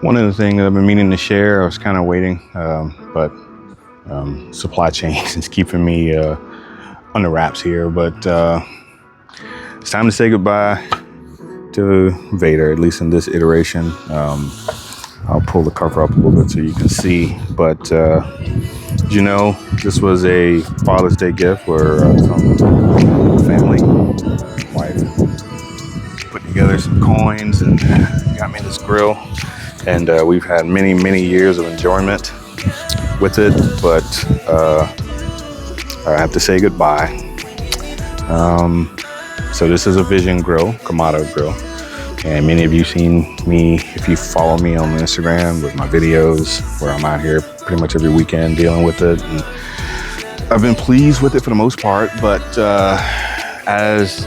One of the things I've been meaning to share, I was kind of waiting, but supply chain is keeping me under wraps here. But it's time to say goodbye to Vader, at least in this iteration. I'll pull the cover up a little bit so you can see. But you know, this was a Father's Day gift where from family, wife put together some coins and got me this grill. And we've had many years of enjoyment with it, but I have to say goodbye. So this is a Vision grill, Kamado grill. And many of you seen me, if you follow me on Instagram with my videos, where I'm out here pretty much every weekend dealing with it. And I've been pleased with it for the most part, but as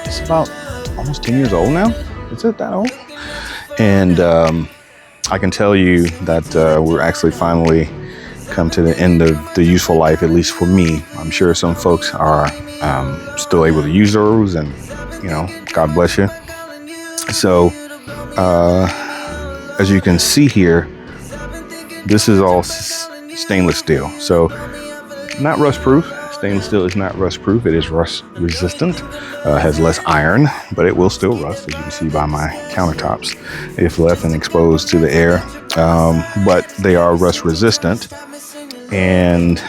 it's about almost 10 years old now. Is it that old? And I can tell you that we're actually finally come to the end of the useful life, at least for me. I'm sure some folks are still able to use those, and you know, God bless you. So as you can see here, this is all stainless steel. So not rust proof. Stainless steel is not rust proof. It is rust resistant, has less iron, but it will still rust, as you can see by my countertops, if left and exposed to the air. But they are rust resistant. And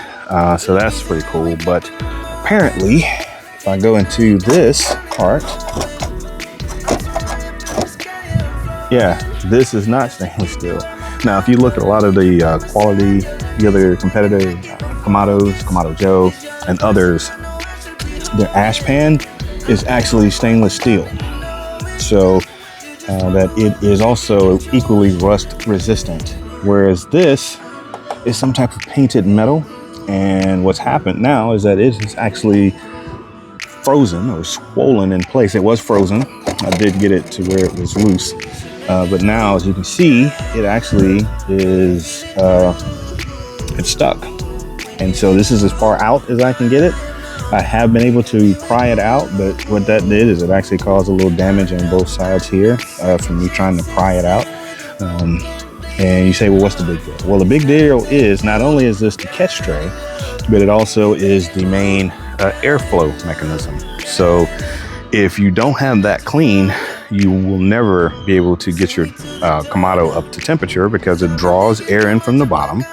so that's pretty cool. But apparently, if I go into this part, yeah, this is not stainless steel. Now, if you look at a lot of the quality, the other competitive Kamados, Kamado Joe, and others, their ash pan is actually stainless steel. So that it is also equally rust resistant. Whereas this is some type of painted metal. And what's happened now is that it is actually frozen or swollen in place. It was frozen. I did get it to where it was loose. But now, as you can see, it actually is, it's stuck. And so this is as far out as I can get it. I have been able to pry it out, but what that did is it actually caused a little damage on both sides here from me trying to pry it out. And you say, well, what's the big deal? Well, the big deal is not only is this the catch tray, but it also is the main airflow mechanism. So if you don't have that clean, you will never be able to get your Kamado up to temperature, because it draws air in from the bottom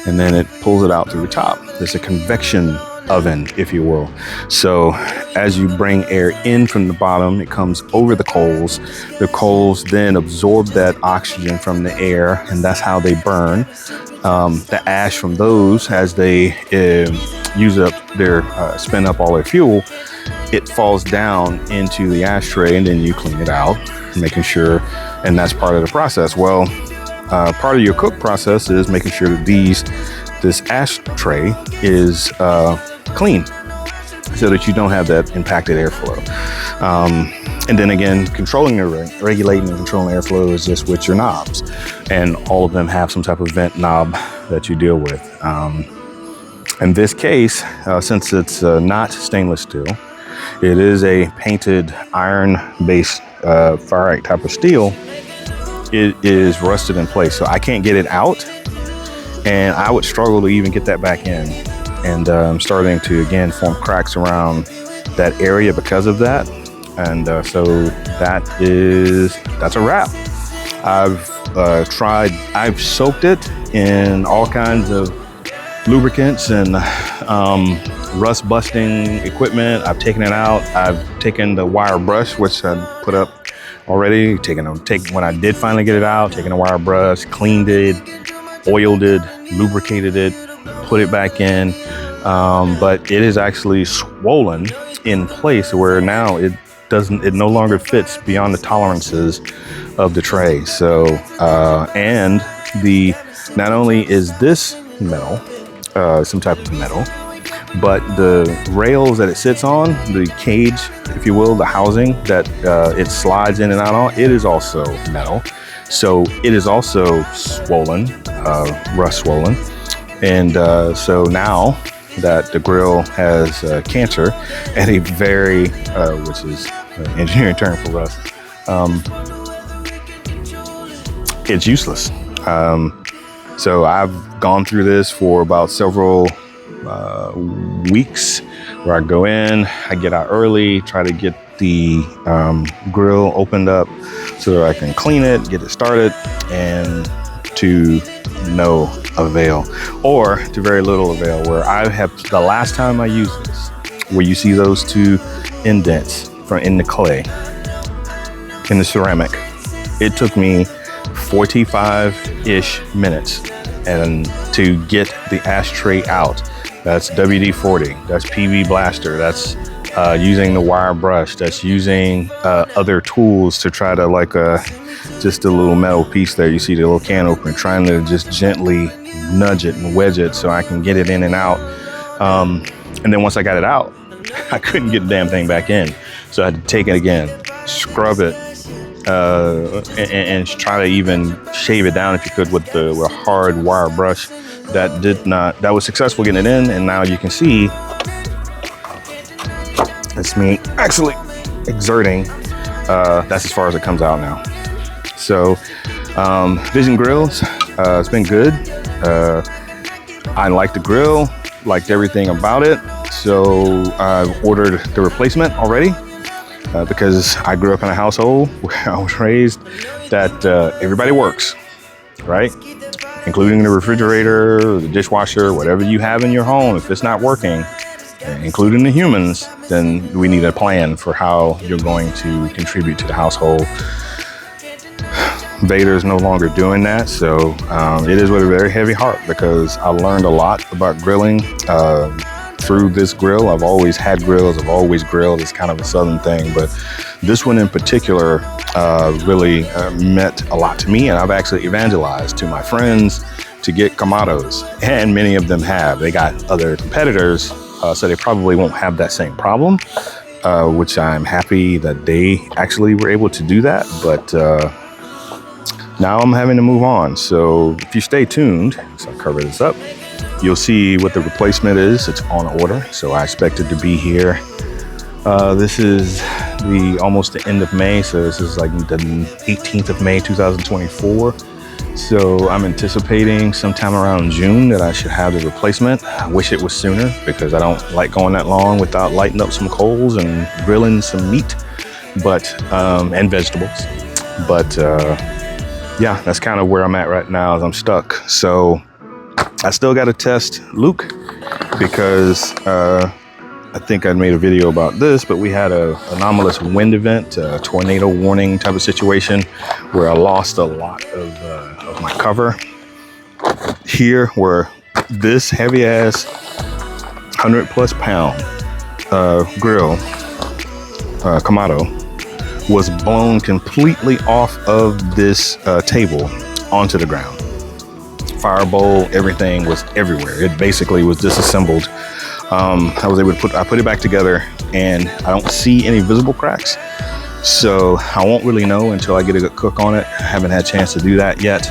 and then it pulls it out through the top. It's a convection oven, if you will. So as you bring air in from the bottom, it comes over the coals. The coals then absorb that oxygen from the air, and that's how they burn. The ash from those, as they use up their, spin up all their fuel, it falls down into the ashtray, and then you clean it out, making sure, and that's part of the process. Well, part of your cook process is making sure that this ashtray is clean, so that you don't have that impacted airflow. And then again, regulating and controlling airflow is just with your knobs, and all of them have some type of vent knob that you deal with. In this case, since it's not stainless steel, it is a painted iron-based ferrite type of steel. It is rusted in place, so I can't get it out, and I would struggle to even get that back in. And I'm starting to again form cracks around that area because of that. And so that's a wrap. I've soaked it in all kinds of lubricants and rust busting equipment. I've taken it out. I've taken the wire brush, which I put up already, when I did finally get it out, taken a wire brush, cleaned it, oiled it, lubricated it, put it back in. But it is actually swollen in place where now it no longer fits beyond the tolerances of the tray. So, and not only is this metal, some type of metal, but the rails that it sits on, the cage, if you will, the housing that it slides in and out on, it is also metal. So it is also swollen, rust swollen. And so now that the grill has cancer at a very, which is an engineering term for rust, it's useless. So I've gone through this for about several weeks, where I go in, I get out early, try to get the grill opened up so that I can clean it, get it started, and to no avail, or to very little avail. Where I have, the last time I used this, where you see those two indents from in the clay, in the ceramic, it took me 45-ish minutes and to get the ashtray out. That's WD-40, that's PV Blaster, that's using the wire brush, that's using other tools to try to, like just a little metal piece there, you see the little can opener, trying to just gently nudge it and wedge it so I can get it in and out. And then once I got it out, I couldn't get the damn thing back in. So I had to take it again, scrub it, and try to even shave it down if you could with a hard wire brush. That was successful getting it in, and now you can see it's me actually exerting. That's as far as it comes out now. So Vision Grills, it's been good. I like the grill, liked everything about it. So I've ordered the replacement already, because I grew up in a household where I was raised that everybody works, right? Including the refrigerator, the dishwasher, whatever you have in your home. If it's not working, including the humans, then we need a plan for how you're going to contribute to the household. Vader's no longer doing that, so it is with a very heavy heart, because I learned a lot about grilling through this grill. I've always had grills, I've always grilled. It's kind of a southern thing, but this one in particular really meant a lot to me, and I've actually evangelized to my friends to get Kamados, and many of them have. They got other competitors, so they probably won't have that same problem, which I'm happy that they actually were able to do that, but now I'm having to move on. So if you stay tuned, so I'll cover this up, you'll see what the replacement is. It's on order, so I expect it to be here. This is almost the end of May, so this is like the 18th of May 2024. So I'm anticipating sometime around June that I should have the replacement. I wish it was sooner, because I don't like going that long without lighting up some coals and grilling some meat, but and vegetables. But yeah, that's kind of where I'm at right now, as I'm stuck. So I still got to test Luke, because I think I made a video about this, but we had an anomalous wind event, a tornado warning type of situation, where I lost a lot of my cover here, where this heavy ass 100+ pound grill, Kamado, was blown completely off of this table onto the ground. Fire bowl, everything was everywhere. It basically was disassembled. I was able to put it back together, and I don't see any visible cracks. So I won't really know until I get a good cook on it. I haven't had a chance to do that yet.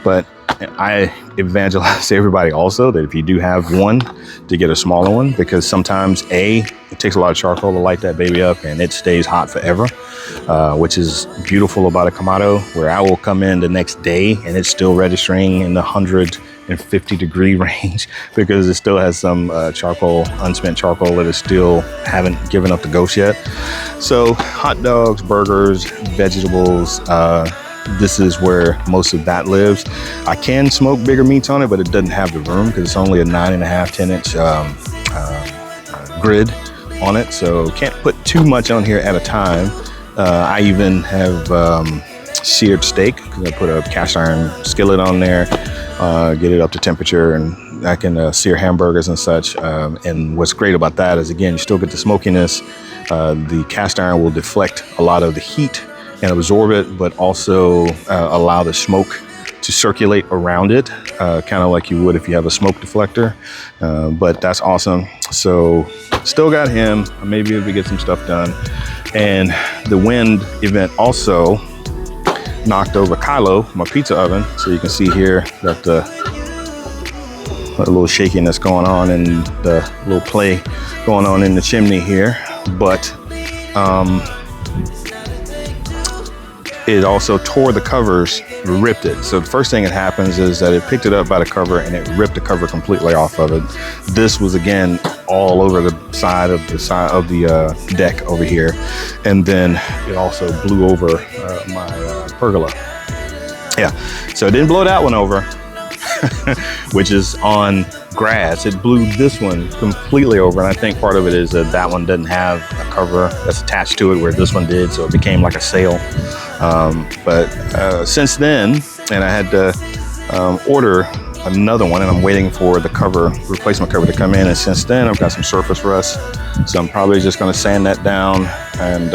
But I evangelize to everybody also that if you do have one, to get a smaller one, because sometimes it takes a lot of charcoal to light that baby up, and it stays hot forever, which is beautiful about a Kamado, where I will come in the next day and it's still registering in the 150 degree range, because it still has some charcoal, unspent charcoal, that is still haven't given up the ghost yet. So hot dogs, burgers, vegetables, this is where most of that lives. I can smoke bigger meats on it, but it doesn't have the room, because it's only a 9.5, 10-inch grid on it, so can't put too much on here at a time. I even have seared steak, because I put a cast iron skillet on there, get it up to temperature, and I can sear hamburgers and such. And what's great about that is, again, you still get the smokiness. The cast iron will deflect a lot of the heat and absorb it, but also allow the smoke to circulate around it, kind of like you would if you have a smoke deflector. But that's awesome. So still got him. I may be able to get some stuff done. And the wind event also knocked over Kylo, my pizza oven. So you can see here that a little shakiness going on, and the little play going on in the chimney here. But it also tore the covers, ripped it. So the first thing that happens is that it picked it up by the cover and it ripped the cover completely off of it. This was again all over the side of the deck over here, and then it also blew over my pergola. Yeah, so it didn't blow that one over, which is on grass. It blew this one completely over, and I think part of it is that that one doesn't have a cover that's attached to it where this one did, so it became like a sail. But since then, and I had to order another one, and I'm waiting for the cover, replacement cover, to come in, and since then I've got some surface rust, so I'm probably just going to sand that down and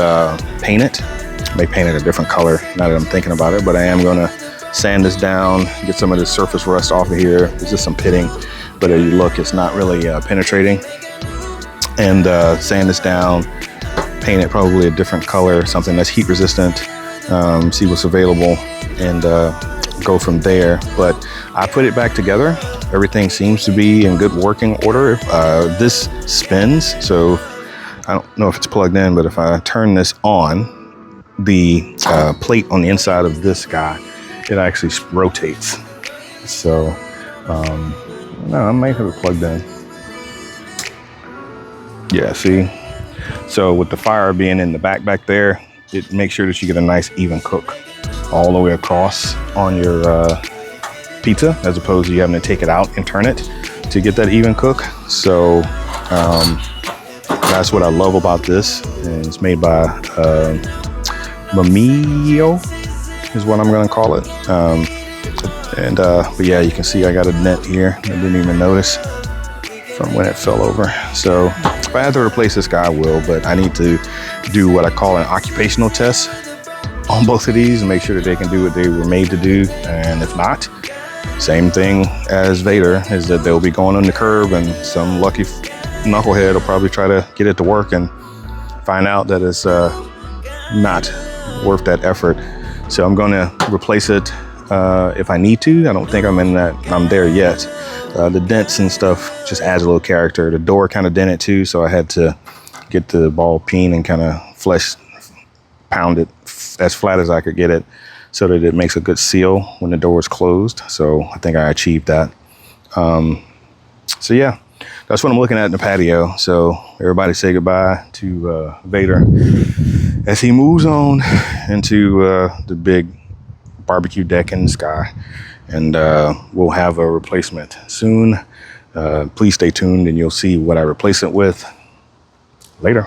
paint it. I may paint it a different color now that I'm thinking about it, but I am going to sand this down, get some of this surface rust off of here. There's just some pitting, but as you look, it's not really penetrating. And sand this down, paint it probably a different color, something that's heat resistant, see what's available, and go from there. But I put it back together. Everything seems to be in good working order. This spins, so I don't know if it's plugged in, but if I turn this on, the plate on the inside of this guy, it actually rotates. So, no, I might have it plugged in. Yeah, see? So with the fire being in the back there, it makes sure that you get a nice even cook all the way across on your pizza, as opposed to you having to take it out and turn it to get that even cook. So that's what I love about this. And it's made by Mamio is what I'm gonna call it. But yeah, you can see I got a net here. I didn't even notice from when it fell over. So if I have to replace this guy, I will, but I need to do what I call an occupational test on both of these and make sure that they can do what they were made to do. And if not, same thing as Vader, is that they'll be going on the curb and some lucky knucklehead will probably try to get it to work and find out that it's not worth that effort. So I'm going to replace it if I need to. I don't think I'm there yet. The dents and stuff just adds a little character. The door kind of dented too, so I had to get the ball peen and kind of pound it as flat as I could get it so that it makes a good seal when the door is closed. So I think I achieved that. So yeah, that's what I'm looking at in the patio. So everybody say goodbye to Vader as he moves on into the big barbecue deck in the sky. And we'll have a replacement soon. Please stay tuned and you'll see what I replace it with later.